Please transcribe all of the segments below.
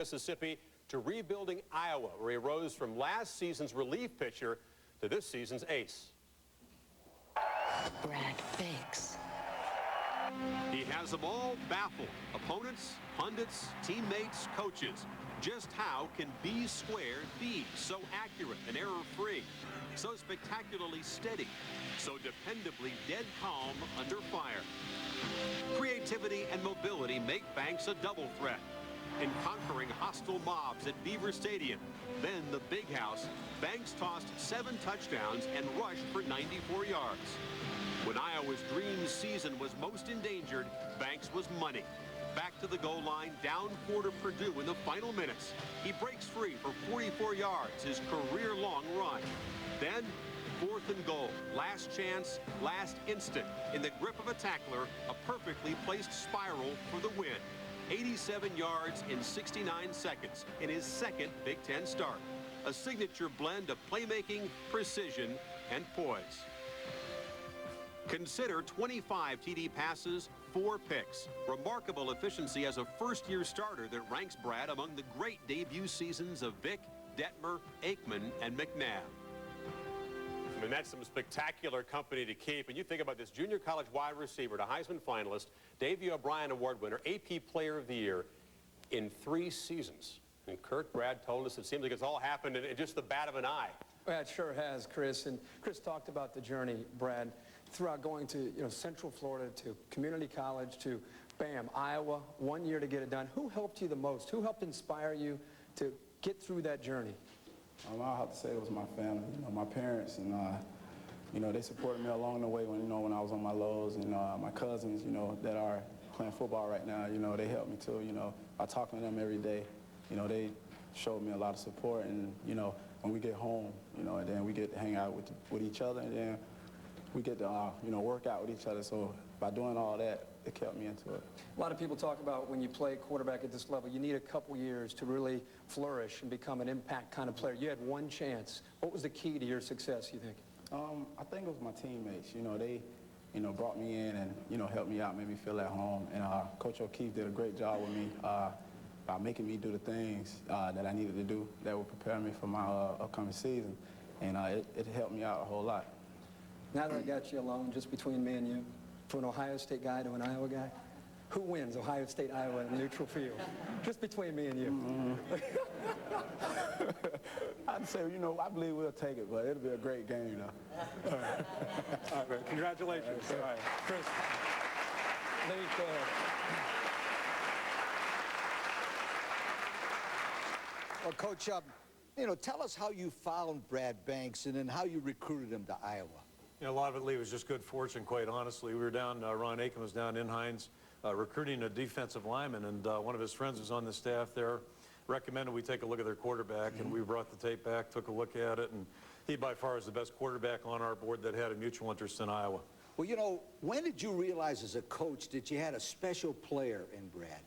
Mississippi to rebuilding Iowa, where he rose from last season's relief pitcher to this season's ace. Brad Banks. He has them all baffled. Opponents, pundits, teammates, coaches. Just how can B squared be so accurate and error-free, so spectacularly steady, so dependably dead calm under fire? Creativity and mobility make Banks a double threat. In conquering hostile mobs at Beaver Stadium, then the Big House, Banks tossed 7 touchdowns and rushed for 94 yards. When Iowa's dream season was most endangered, Banks was money. Back to the goal line, down 4 to Purdue in the final minutes. He breaks free for 44 yards, his career-long run. Then, 4th and goal, last chance, last instant. In the grip of a tackler, a perfectly placed spiral for the win. 87 yards in 69 seconds in his second Big Ten start. A signature blend of playmaking, precision, and poise. Consider 25 TD passes, 4 picks. Remarkable efficiency as a first-year starter that ranks Brad among the great debut seasons of Vick, Detmer, Aikman, and McNabb. I mean, that's some spectacular company to keep. And you think about this junior college wide receiver, the Heisman finalist, Davey O'Brien Award winner, AP Player of the Year in 3 seasons. And Kirk, Brad told us it seems like it's all happened in just the bat of an eye. Well, it sure has, Chris. And Chris talked about the journey, Brad, throughout going to Central Florida, to community college, to, bam, Iowa, 1 year to get it done. Who helped you the most? Who helped inspire you to get through that journey? I have to say it was my family, my parents, and they supported me along the way when I was on my lows, and my cousins, that are playing football right now, they helped me too, I talk to them every day, they showed me a lot of support, and when we get home, and then we get to hang out with each other, and then we get to work out with each other. So by doing all that, it kept me into it. A lot of people talk about when you play quarterback at this level, you need a couple years to really flourish and become an impact kind of player. You had 1 chance. What was the key to your success, you think? I think it was my teammates. They brought me in and helped me out, made me feel at home. And Coach O'Keefe did a great job with me by making me do the things that I needed to do that would prepare me for my upcoming season. And it helped me out a whole lot. Now that I got you alone, just between me and you, from an Ohio State guy to an Iowa guy, who wins Ohio State, Iowa in neutral field? Just between me and you. I'd say, I believe we'll take it, but it'll be a great game, though. All right. All right, man. Congratulations. All right. Chris, Lee, go ahead. Well, Coach, tell us how you found Brad Banks and then how you recruited him to Iowa. A lot of it, Lee, was just good fortune, quite honestly. We were down, Ron Aikman was down in Hines recruiting a defensive lineman, and one of his friends was on the staff there, recommended we take a look at their quarterback, and we brought the tape back, took a look at it, and he by far is the best quarterback on our board that had a mutual interest in Iowa. Well, when did you realize as a coach that you had a special player in Brad?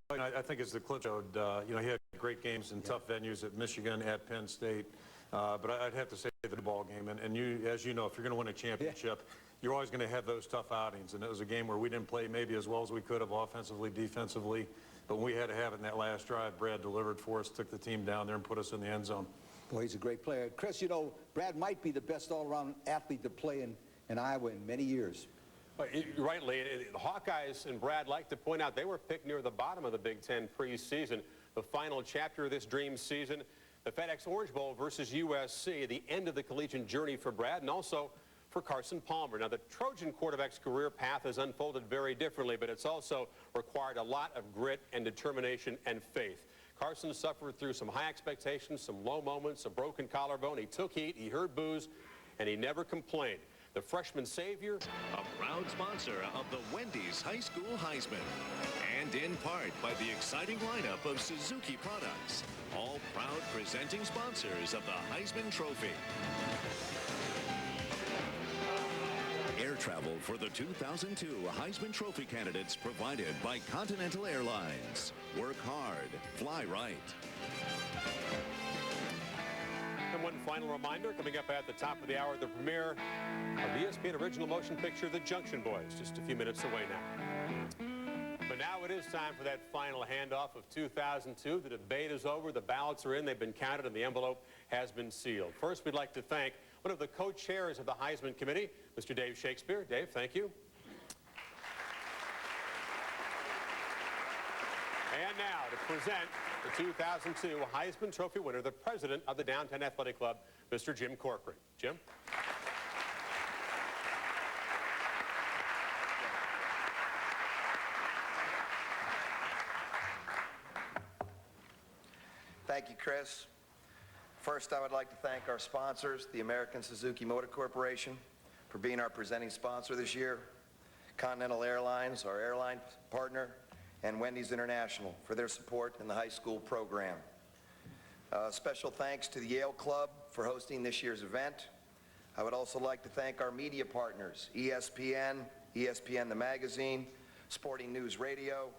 I think as the clip showed, he had great games in tough venues at Michigan, at Penn State. But I'd have to say the ball game, and you, as you know, if you're going to win a championship, you're always going to have those tough outings. And it was a game where we didn't play maybe as well as we could have offensively, defensively. But when we had to have it in that last drive, Brad delivered for us, took the team down there and put us in the end zone. Boy, he's a great player. Chris, Brad might be the best all-around athlete to play in Iowa in many years. Right, Lee. The Hawkeyes and Brad like to point out they were picked near the bottom of the Big Ten preseason. The final chapter of this dream season, the FedEx Orange Bowl versus USC, the end of the collegiate journey for Brad and also for Carson Palmer. Now, the Trojan quarterback's career path has unfolded very differently, but it's also required a lot of grit and determination and faith. Carson suffered through some high expectations, some low moments, a broken collarbone. He took heat, he heard boos, and he never complained. The freshman savior, a proud sponsor of the Wendy's High School Heisman, and in part by the exciting lineup of Suzuki products, all proud presenting sponsors of the Heisman Trophy. Air travel for the 2002 Heisman Trophy candidates provided by Continental Airlines. Work hard, fly right. And one final reminder, coming up at the top of the hour, the premiere of the ESPN original motion picture, The Junction Boys, just a few minutes away now. But now it is time for that final handoff of 2002. The debate is over. The ballots are in. They've been counted, and the envelope has been sealed. First, we'd like to thank one of the co-chairs of the Heisman Committee, Mr. Dave Shakespeare. Dave, thank you. And now to present the 2002 Heisman Trophy winner, the president of the Downtown Athletic Club, Mr. Jim Corcoran. Jim? Thank you, Chris. First, I would like to thank our sponsors, the American Suzuki Motor Corporation, for being our presenting sponsor this year, Continental Airlines, our airline partner, and Wendy's International for their support in the high school program. Special thanks to the Yale Club for hosting this year's event. I would also like to thank our media partners, ESPN, ESPN the Magazine, Sporting News Radio,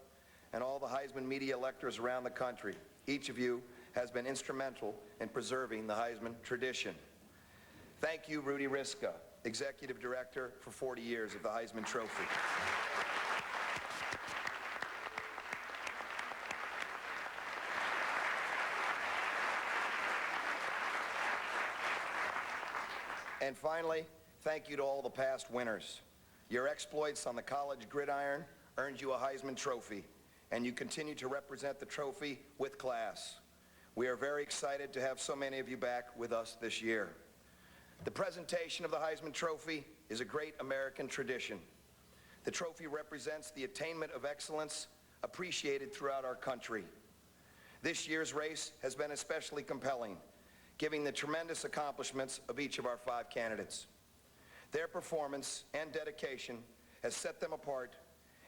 and all the Heisman media electors around the country. Each of you has been instrumental in preserving the Heisman tradition. Thank you, Rudy Riska, Executive Director for 40 years of the Heisman Trophy. And finally, thank you to all the past winners. Your exploits on the college gridiron earned you a Heisman Trophy, and you continue to represent the trophy with class. We are very excited to have so many of you back with us this year. The presentation of the Heisman Trophy is a great American tradition. The trophy represents the attainment of excellence appreciated throughout our country. This year's race has been especially compelling, given the tremendous accomplishments of each of our 5 candidates. Their performance and dedication has set them apart,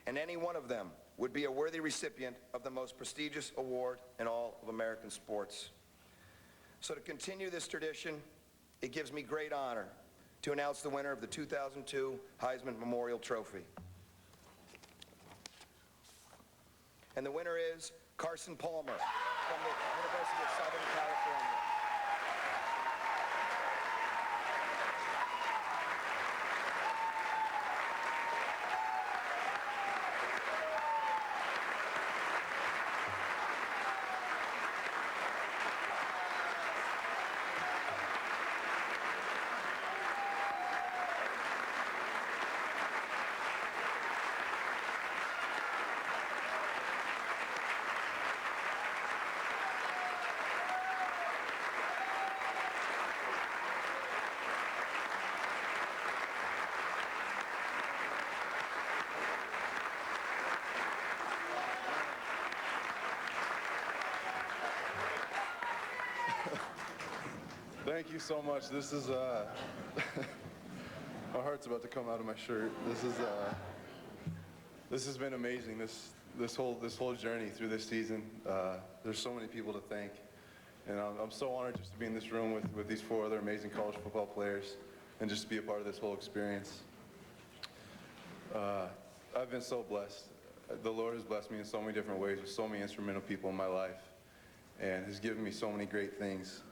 and any one of them would be a worthy recipient of the most prestigious award in all of American sports. So to continue this tradition, it gives me great honor to announce the winner of the 2002 Heisman Memorial Trophy. And the winner is Carson Palmer from the University of Southern California. Thank you so much. This is, my heart's about to come out of my shirt. This has been amazing, this whole journey through this season. There's so many people to thank. And I'm so honored just to be in this room with these 4 other amazing college football players and just to be a part of this whole experience. I've been so blessed. The Lord has blessed me in so many different ways with so many instrumental people in my life and has given me so many great things.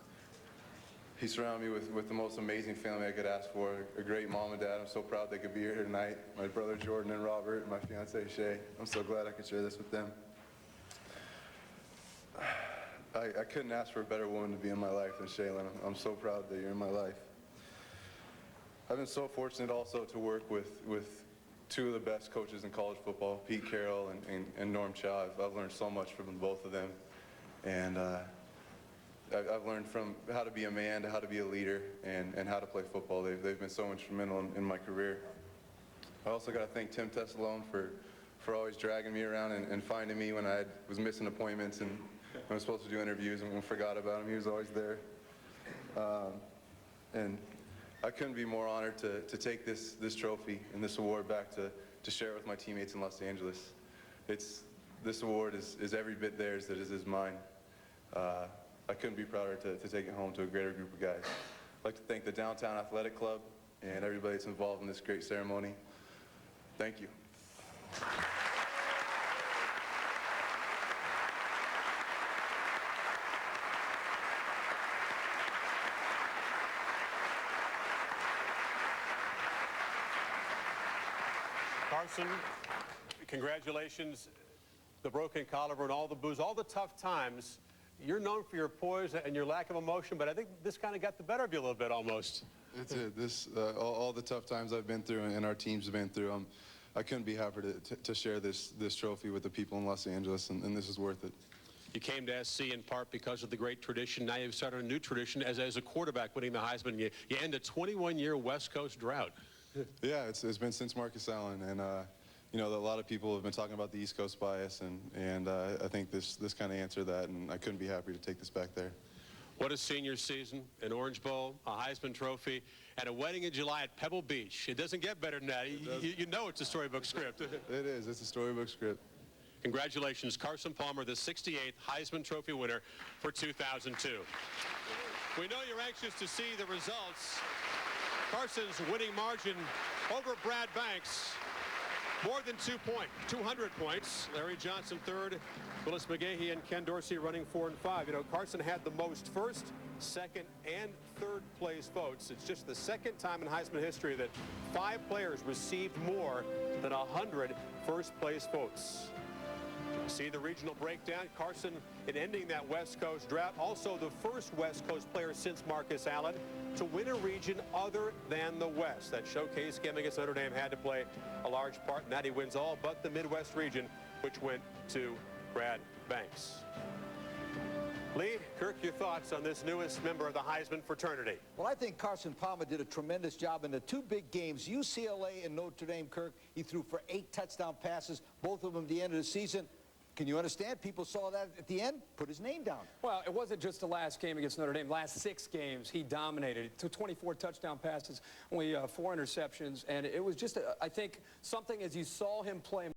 He surrounded me with the most amazing family I could ask for, a great mom and dad. I'm so proud they could be here tonight. My brother Jordan and Robert, and my fiancée Shay. I'm so glad I could share this with them. I couldn't ask for a better woman to be in my life than Shaylin. I'm so proud that you're in my life. I've been so fortunate also to work with 2 of the best coaches in college football, Pete Carroll and Norm Chow. I've learned so much from both of them. And I've learned from how to be a man to how to be a leader and how to play football. They've been so instrumental in my career. I also got to thank Tim Tessalone for always dragging me around and finding me when I was missing appointments and I was supposed to do interviews and forgot about him. He was always there. And I couldn't be more honored to take this trophy and this award back to share it with my teammates in Los Angeles. This award is every bit theirs that is mine. I couldn't be prouder to take it home to a greater group of guys. I'd like to thank the Downtown Athletic Club and everybody that's involved in this great ceremony. Thank you. Carson, congratulations. the broken collarbone, all the booze, all the tough times. You're known for your poise and your lack of emotion, but I think this kind of got the better of you a little bit almost. It's it. This all the tough times I've been through and our teams have been through. I couldn't be happier to share this trophy with the people in Los Angeles, and this is worth it. You came to SC in part because of the great tradition. Now you've started a new tradition as a quarterback winning the Heisman. You end a 21-year West Coast drought. Yeah, it's been since Marcus Allen, and you know, a lot of people have been talking about the East Coast bias, and I think this kind of answered that, and I couldn't be happier to take this back there. What a senior season, an Orange Bowl, a Heisman Trophy, and a wedding in July at Pebble Beach. It doesn't get better than that. You know it's a storybook script. It is. It's a storybook script. Congratulations, Carson Palmer, the 68th Heisman Trophy winner for 2002. We know you're anxious to see the results. Carson's winning margin over Brad Banks, more than 200 points. Larry Johnson third, Willis McGahee and Ken Dorsey running 4 and 5. You know, Carson had the most first, second, and third place votes. It's just the second time in Heisman history that 5 players received more than 100 first place votes. See the regional breakdown. Carson, in ending that West Coast drought, also the first West Coast player since Marcus Allen to win a region other than the West. That showcase game against Notre Dame had to play a large part in that. He wins all but the Midwest region, which went to Brad Banks. Lee, Kirk, your thoughts on this newest member of the Heisman fraternity? Well, I think Carson Palmer did a tremendous job in the 2 big games, UCLA and Notre Dame. Kirk, he threw for 8 touchdown passes, both of them at the end of the season. Can you understand? People saw that at the end, put his name down. Well, it wasn't just the last game against Notre Dame. Last 6 games, he dominated. It took 24 touchdown passes, only 4 interceptions, and it was just, I think, something as you saw him play